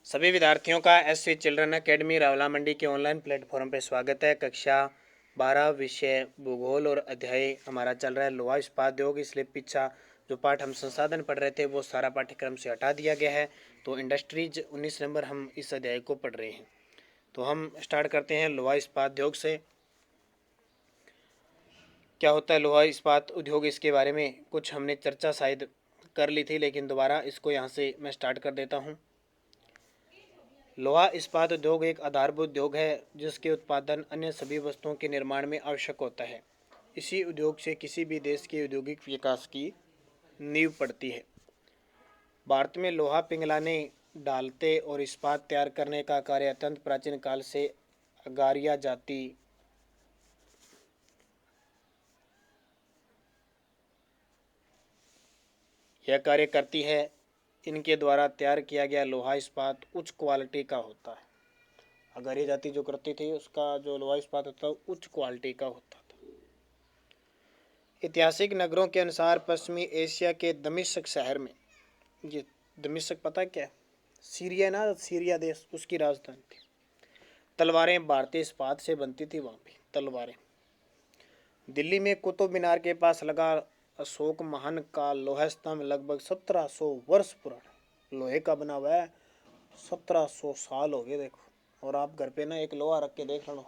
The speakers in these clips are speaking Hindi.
सभी विद्यार्थियों का एसवी चिल्ड्रन एकेडमी रावला मंडी के ऑनलाइन प्लेटफॉर्म पर स्वागत है। कक्षा 12 विषय भूगोल और अध्याय हमारा चल रहा है लोहा इस्पात उद्योग। इसलिए पीछा जो पाठ हम संसाधन पढ़ रहे थे वो सारा पाठ्यक्रम से हटा दिया गया है। तो इंडस्ट्रीज 19 नंबर हम इस अध्याय को पढ़ रहे हैं। तो हम स्टार्ट करते हैं लोहा इस्पात उद्योग से। क्या होता है लोहा इस्पात उद्योग, इसके बारे में कुछ हमने चर्चा शायद कर ली थी, लेकिन दोबारा इसको यहाँ से मैं स्टार्ट कर देता हूँ। लोहा इस्पात उद्योग एक आधारभूत उद्योग है जिसके उत्पादन अन्य सभी वस्तुओं के निर्माण में आवश्यक होता है। इसी उद्योग से किसी भी देश के औद्योगिक विकास की नींव पड़ती है। भारत में लोहा पिघलाने, डालते और इस्पात तैयार करने का कार्य अत्यंत प्राचीन काल से अगारिया जाति यह कार्य करती है। इनके द्वारा तैयार किया गया लोहा इस्पात उच्च क्वालिटी का होता है। अगारिया जाति जो करती थी उसका जो लोहा इस्पात होता है उच्च क्वालिटी का होता था। ऐतिहासिक नगरों के अनुसार पश्चिमी एशिया के दमिश्क शहर में, ये दमिश्क पता है क्या है? सीरिया ना, सीरिया देश, उसकी राजधानी थी। तलवारें भारतीय इस्पात से बनती थी वहाँ पे तलवारें। दिल्ली में कुतुब मीनार के पास लगा अशोक महान का लोहा स्तंभ लगभग 1700 वर्ष पुराना लोहे का बना हुआ है। 1700 साल हो गए देखो। और आप घर पे ना एक लोहा रख के देख लेना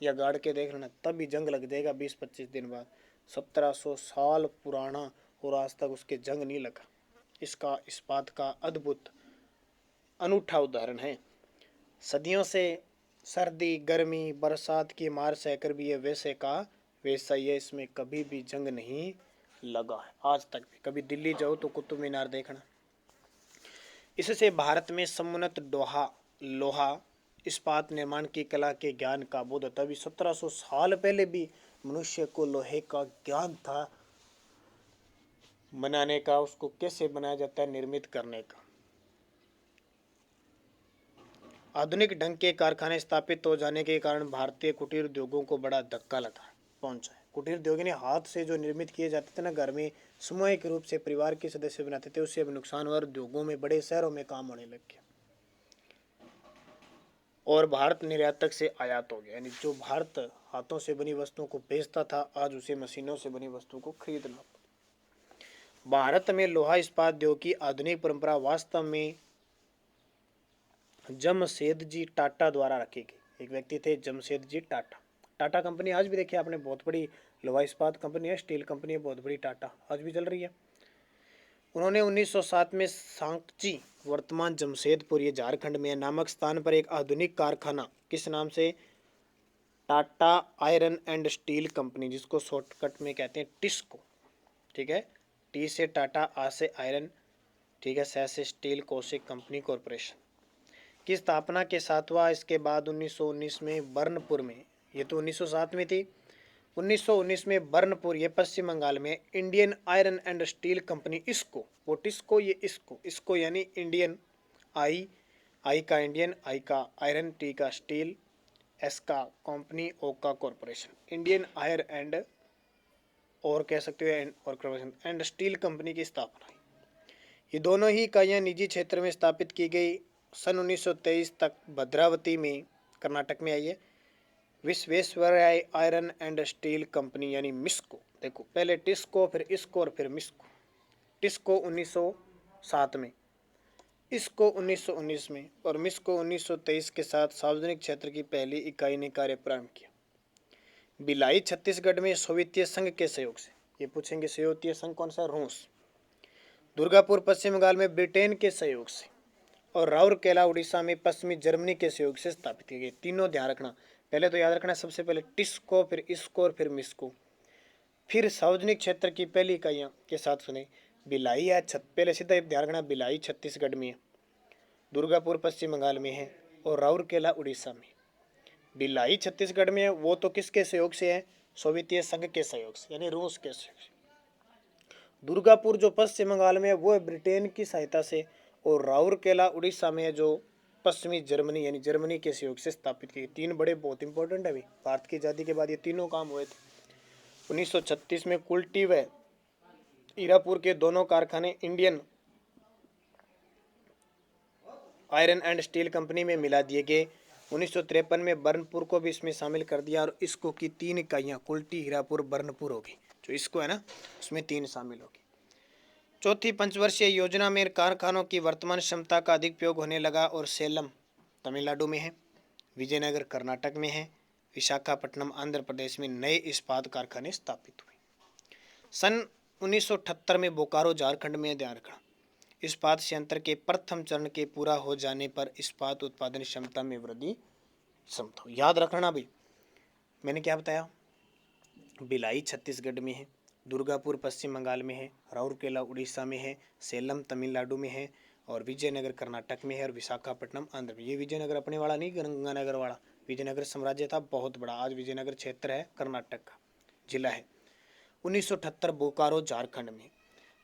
या गाड़ के देख लेना, तब भी जंग लग जाएगा 20-25 दिन बाद। 1700 साल पुराना और आज तक उसके जंग नहीं लगा। इसका इस्पात का अद्भुत अनूठा उदाहरण है। सदियों से सर्दी, गर्मी, बरसात की मार सहकर भी ये वैसे का वैसा ही है। इसमें कभी भी जंग नहीं लगा है आज तक भी। कभी दिल्ली जाओ तो कुतुब मीनार देखना। इससे भारत में समुन्नत लोहा इस्पात निर्माण की कला के ज्ञान का बोध होता। अभी 1700 साल पहले भी मनुष्य को लोहे का ज्ञान था बनाने का, उसको कैसे बनाया जाता है, निर्मित करने का। आधुनिक ढंग के कारखाने स्थापित हो जाने के कारण भारतीय कुटीर उद्योगों को बड़ा धक्का लगा पहुंचा है। कुटीर उद्योग ने हाथ से जो निर्मित किए जाते थे ना, घर में सामूहिक रूप से परिवार के सदस्य बनाते थे, उससे अब नुकसान हुआ। उद्योगों में बड़े शहरों में काम होने लग गया और भारत निर्यातक से आयात हो गया। यानी जो भारत हाथों से बनी वस्तुओं को बेचता था, आज उसे मशीनों से बनी वस्तुओं को खरीदना। भारत में लोहा इस्पात उद्योग की आधुनिक परंपरा वास्तव में जमशेदजी टाटा द्वारा रखी गई। एक व्यक्ति थे जमशेदजी टाटा। टाटा कंपनी आज भी देखिए आपने, बहुत बड़ी लोहा इस्पात कंपनी है, स्टील कंपनी है, बहुत बड़ी टाटा आज भी चल रही है। उन्होंने 1907 में सांकची, वर्तमान जमशेदपुर, ये झारखंड में नामक स्थान पर एक आधुनिक कारखाना, किस नाम से, Tata iron and steel company, जिसको शॉर्टकट में कहते हैं टिस्को, ठीक है। टी से टाटा, आ से आयरन, ठीक है, से स्टील, कौशिक कंपनी कॉरपोरेशन की स्थापना के साथ हुआ। इसके बाद 1919 में बर्नपुर में, ये तो 1907 में थी, 1919 में बर्नपुर, ये पश्चिम बंगाल में, Indian iron and steel company, इसको, वो टिस्को, ये इसको यानी इंडियन, आई का इंडियन, आई का आयरन, टी का स्टील, एस का कंपनी, ओ का कॉरपोरेशन, इंडियन आयर एंड, और कह सकते हो और कॉरपोरेशन एंड स्टील कंपनी की स्थापना हुई। ये दोनों ही इकाइयाँ निजी क्षेत्र में स्थापित की गई। सन 1923 तक भद्रावती में, कर्नाटक में आई है, Visvesvaraya iron and steel company यानी मिस्को। देखो पहले टिस्को, फिर इसको और फिर मिस्को। टिस्को 1907 में, इसको 1919 में और मिस्को 1923 के साथ सार्वजनिक क्षेत्र की पहली इकाई ने कार्य प्रारंभ किया। भिलाई छत्तीसगढ़ में सोवियत संघ के सहयोग से, ये पूछेंगे सोवियत संघ कौन सा, रूस। दुर्गापुर पश्चिम बंगाल में ब्रिटेन के सहयोग से, और राउरकेला उड़ीसा में पश्चिमी जर्मनी के सहयोग से स्थापित की गई। तीनों ध्यान रखना, पहले तो याद रखना, सबसे पहले टिस्को, फिर इसको और फिर मिस्को। फिर सार्वजनिक क्षेत्र की पहली इकाइयाँ के साथ सुने, भिलाई है, पहले सीधा ध्यान रखना, भिलाई छत्तीसगढ़ में है, दुर्गापुर पश्चिम बंगाल में है, और राउरकेला उड़ीसा में। भिलाई छत्तीसगढ़ में है, वो तो किसके सहयोग से है, सोवियत संघ के सहयोग से, यानी रूस के सहयोग से। दुर्गापुर जो पश्चिम बंगाल में है वो है ब्रिटेन की सहायता से, और राउरकेला उड़ीसा में है जो पश्चिमी जर्मनी यानी जर्मनी के सहयोग से स्थापित की। तीन बड़े बहुत इंपॉर्टेंट है। अभी भारत की आज़ादी के बाद ये तीनों काम हुए थे। 1936 में कुल्टी व ईरापुर के दोनों कारखाने Indian iron and steel company में मिला दिए गए। 1953 में बर्नपुर को भी इसमें शामिल कर दिया और इसको की 3 इकाइयाँ कुल्टी, हीरापुर, बर्नपुर होगी। जो इसको है ना उसमें 3 शामिल होगी। चौथी पंचवर्षीय योजना में कारखानों की वर्तमान क्षमता का अधिक उपयोग होने लगा और सेलम तमिलनाडु में है, विजयनगर कर्नाटक में है, विशाखापट्टनम आंध्र प्रदेश में नए इस्पात कारखाने स्थापित हुए। सन 1978 में बोकारो झारखंड में, ध्यान रखना, इस्पात संयंत्र के प्रथम चरण के पूरा हो जाने पर इस्पात उत्पादन क्षमता में वृद्धि संभव। याद रखना भाई, मैंने क्या बताया, भिलाई छत्तीसगढ़ में है, दुर्गापुर पश्चिम बंगाल में है, राउरकेला उड़ीसा में है, सेलम तमिलनाडु में है और विजयनगर कर्नाटक में है और विशाखापट्टनम आंध्र में। ये विजयनगर अपने वाला नहीं, गंगानगर वाला। विजयनगर साम्राज्य था बहुत बड़ा, आज विजयनगर क्षेत्र है, कर्नाटक का जिला है। 1978 बोकारो झारखंड में।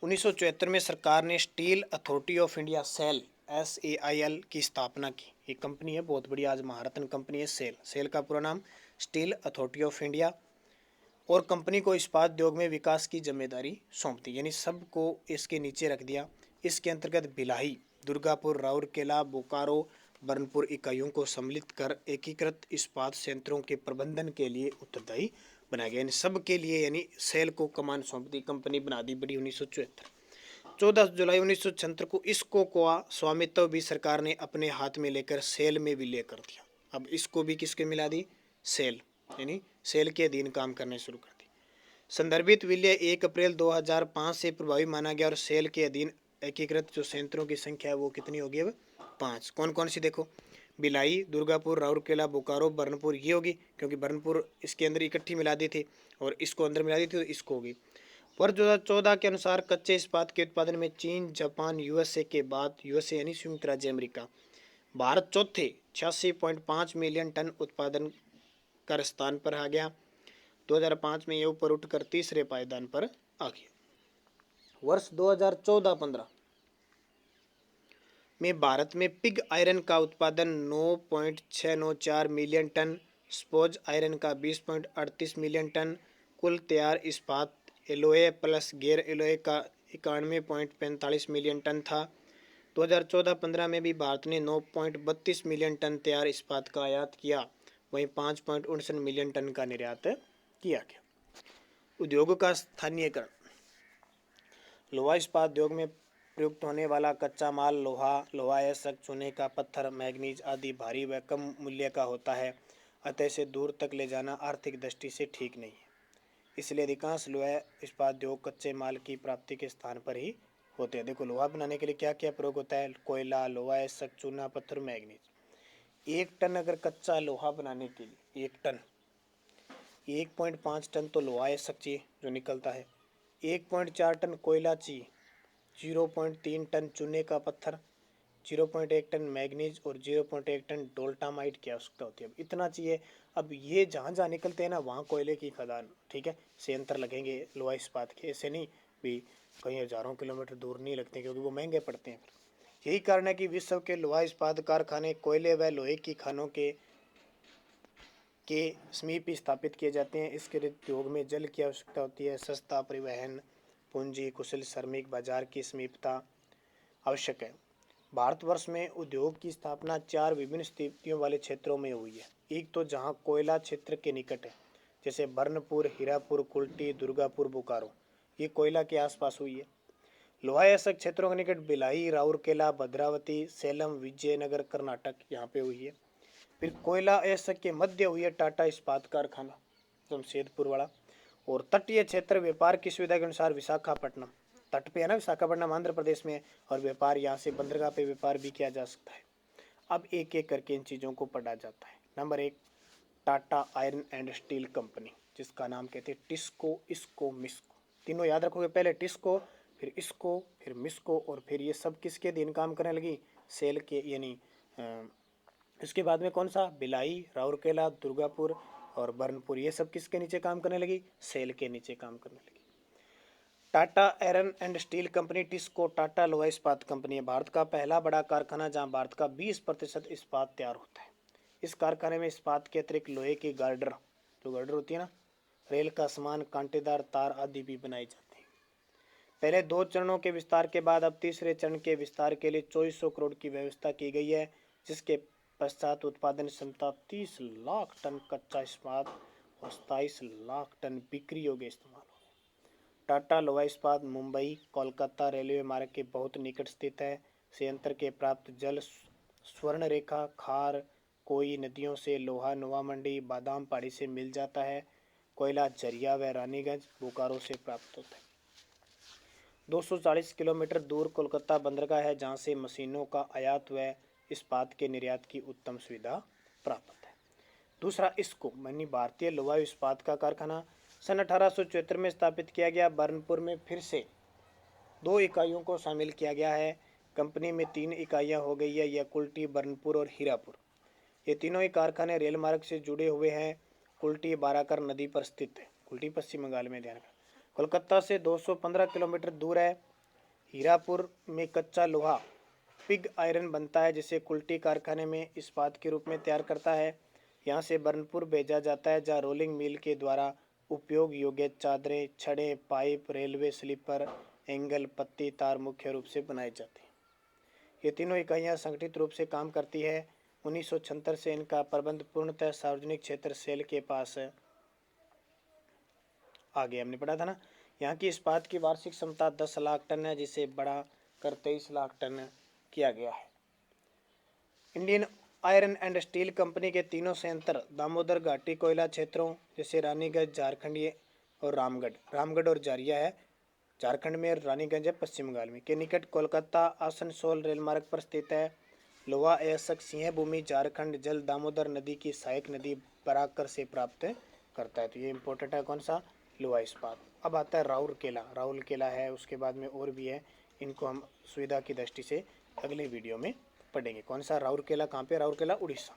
1974 में सरकार ने steel authority of India SAIL SAIL की स्थापना की। एक कंपनी है बहुत बड़ी, आज महारत्न कंपनी है सेल। सेल का पूरा नाम स्टील अथॉरिटी ऑफ इंडिया, और कंपनी को इस्पात उद्योग में विकास की जिम्मेदारी सौंप दी, यानी सबको इसके नीचे रख दिया। इसके अंतर्गत भिलाई, दुर्गापुर, राउरकेला, बोकारो, बर्नपुर इकाइयों को सम्मिलित कर एकीकृत इस्पात संयंत्रों के प्रबंधन के लिए उत्तरदायी बनाया गया। यानी सबके लिए, यानी सेल को कमान सौंप दी, कंपनी बना दी बड़ी। 1974 14 जुलाई 1976 को इसको को स्वामित्व भी सरकार ने अपने हाथ में लेकर सेल में विलय कर दिया। अब इसको भी किसके मिला दी, सेल, यानी सेल के अधीन काम करने शुरू कर दी। संदर्भित विलय 1 अप्रैल 2005 से प्रभावी माना गया और सेल के अधीन एकीकृत जो संयंत्रों की संख्या है वो कितनी होगी अब, 5। कौन कौन सी देखो, भिलाई, दुर्गापुर, राउरकेला, बोकारो, बर्नपुर, ये होगी क्योंकि बर्नपुर इसके अंदर इकट्ठी मिला दी थी और इसको अंदर मिला दी थी तो इसको होगी। वर्ष 2014 के अनुसार कच्चे इस्पात के उत्पादन में चीन, जापान, USA के बाद, USA यानी संयुक्त राज्य अमेरिका, भारत चौथे 86.5 मिलियन टन उत्पादन कर स्थान पर आ गया। 2005 में ये ऊपर उठकर तीसरे पायदान पर आ गया। वर्ष 2014-15 में भारत में पिग आयरन का उत्पादन 9.694 मिलियन टन, स्पोज आयरन का 20.38 मिलियन टन, कुल तैयार इस्पात एलोए प्लस गैर एलोए का 91.45 मिलियन टन था। 2014-15 में भी भारत ने 9.32 मिलियन टन तैयार इस्पात का आयात किया, वहीं 5.59 मिलियन टन का निर्यात किया गया। उद्योग का स्थानीयकरण, लोहा इस्पात उद्योग में प्रयुक्त होने वाला कच्चा माल लोहा, लोहा अयस्क, चूने का पत्थर, मैग्नीज आदि भारी व कम मूल्य का होता है, अतः इसे दूर तक ले जाना आर्थिक दृष्टि से ठीक नहीं है। इसलिए अधिकांश लोहा इस्पात उद्योग कच्चे माल की प्राप्ति के स्थान पर ही होते हैं। देखो लोहा बनाने के लिए क्या क्या प्रयोग होता है, कोयला, लोहा अयस्क, चूना पत्थर, मैग्नीज। 1 टन अगर कच्चा लोहा बनाने के लिए 1 टन, 1.5 टन तो लोहा अयस्क चाहिए जो निकलता है, 1.4 टन कोयला चाहिए, 0.3 टन चूने का पत्थर, 0.1 टन मैग्नीज और 0.1 टन डोल्टामाइट की आवश्यकता होती है। अब इतना चाहिए। अब ये जहाँ जहाँ निकलते हैं ना वहाँ कोयले की खदान, ठीक है, संयंत्र लगेंगे लोहा इस्पात के, ऐसे नहीं भी कहीं हजारों किलोमीटर दूर नहीं लगते क्योंकि वो महंगे पड़ते हैं। फिर यही कारण है कि विश्व के लोहा इस्पात कारखाने कोयले व लोहे की खानों के समीप स्थापित किए जाते हैं। इसके उद्योग में जल की आवश्यकता होती है, सस्ता परिवहन, पूंजी, कुशल श्रमिक, बाजार की समीपता आवश्यक है। भारतवर्ष में उद्योग की स्थापना 4 विभिन्न स्थितियों वाले क्षेत्रों में हुई है। एक तो जहां कोयला क्षेत्र के निकट है, जैसे बर्नपुर, हीरापुर, कुल्टी, दुर्गापुर, बोकारो, ये कोयला के आसपास हुई है। लोहा अयस्क क्षेत्रों के निकट भिलाई, राउरकेला, भद्रावती, सेलम, विजयनगर कर्नाटक, यहाँ पे हुई है। फिर कोयला अयस्क के मध्य हुई है टाटा इस्पात कारखाना जमशेदपुर वाला। और तटीय क्षेत्र व्यापार की सुविधा के अनुसार विशाखापट्टनम, तट पे है ना विशाखापट्टनम, आंध्र प्रदेश में, और व्यापार यहाँ से बंदरगाह पे व्यापार भी किया जा सकता है। अब एक एक करके इन चीज़ों को पढ़ा जाता है। Number 1, Tata iron and steel company, जिसका नाम कहते हैं टिस्को, इसको, मिस्को। तीनों याद रखोगे, पहले टिस्को, फिर इसको, फिर मिस्को, और फिर ये सब किसके अधीन काम करने लगी, सेल के, यानी इसके बाद में कौन सा, भिलाई, राउरकेला, दुर्गापुर और बर्नपुर, ये सब किसके नीचे काम करने लगी, सेल के नीचे काम करने लगी। Tata iron and steel company TISCO Tata लोहा इस्पात कंपनी है भारत का पहला बड़ा कारखाना जहां भारत का 20% इस्पात तैयार होता है। इस कारखाने में इस्पात के अतिरिक्त लोहे की गार्डर, जो गार्डर होती है ना, रेल का सामान, कांटेदार तार आदि भी बनाई जाती है। पहले 2 चरणों के विस्तार के बाद अब तीसरे चरण के विस्तार के लिए 2400 करोड़ की व्यवस्था की गई है, जिसके पश्चात उत्पादन क्षमता 30 लाख टन कच्चा इस्पात और 27 लाख टन बिक्री योग्य इस्तेमाल होगा। टाटा लोहा इस्पात मुंबई कोलकाता रेलवे मार्ग के बहुत निकट स्थित है। संयंत्र के प्राप्त जल स्वर्ण रेखा, खार, कोई नदियों से लोहा नोवा मंडी बादाम पहाड़ी से मिल जाता है। कोयला झरिया व रानीगंज बोकारो से प्राप्त होता है। 240 किलोमीटर दूर कोलकाता बंदरगाह है, जहां से मशीनों का आयात व इस्पात के निर्यात की उत्तम सुविधा प्राप्त है। दूसरा इसको यानी भारतीय लोहा इस्पात का कारखाना सन 1874 में स्थापित किया गया। बर्नपुर में फिर से 2 इकाइयों को शामिल किया गया है। कंपनी में 3 इकाइयां हो गई है, यह कुल्टी, बर्नपुर और हीरापुर। ये तीनों ही कारखाने रेल मार्ग से जुड़े हुए हैं। कुल्टी बाराकर नदी पर स्थित है। कुल्टी पश्चिम बंगाल में, ध्यान रखना। कोलकाता से 215 किलोमीटर दूर है। हीरापुर में कच्चा लोहा पिग आयरन बनता है, जिसे कुल्टी कारखाने में इस्पात के रूप में तैयार करता है। यहाँ से बर्नपुर भेजा जाता है, जहाँ रोलिंग मिल के द्वारा उपयोग योग्य चादरें, छड़ें, पाइप, रेलवे स्लीपर, एंगल, पत्ती, तार मुख्य रूप से बनाई जाती हैं। ये तीनों इकाइयाँ संगठित रूप से काम करती है। 1976 से इनका प्रबंध पूर्णतः सार्वजनिक क्षेत्र सेल के पास आगे हमने पढ़ा था ना। यहाँ की इस्पात की वार्षिक क्षमता 10 लाख टन है, जिसे बढ़ा कर 23 लाख टन किया गया है। Indian iron and steel company के तीनों संयंत्र दामोदर घाटी कोयला क्षेत्रों जैसे रानीगंज झारखंड और रामगढ़ और जारिया है झारखंड में, और रानीगंज है पश्चिम बंगाल में, के निकट कोलकाता आसनसोल रेल मार्ग पर स्थित है। लोहा अयस्क सिंह भूमि झारखंड जल दामोदर नदी की सहायक नदी बराकर से प्राप्त करता है। तो ये इंपॉर्टेंट है, कौन सा? लोहा इस्पात। अब आता है राउरकेला है, उसके बाद में और भी है, इनको हम सुविधा की दृष्टि से अगले वीडियो में पढ़ेंगे। कौन सा? राउरकेला। कहाँ पे? राउरकेला उड़ीसा।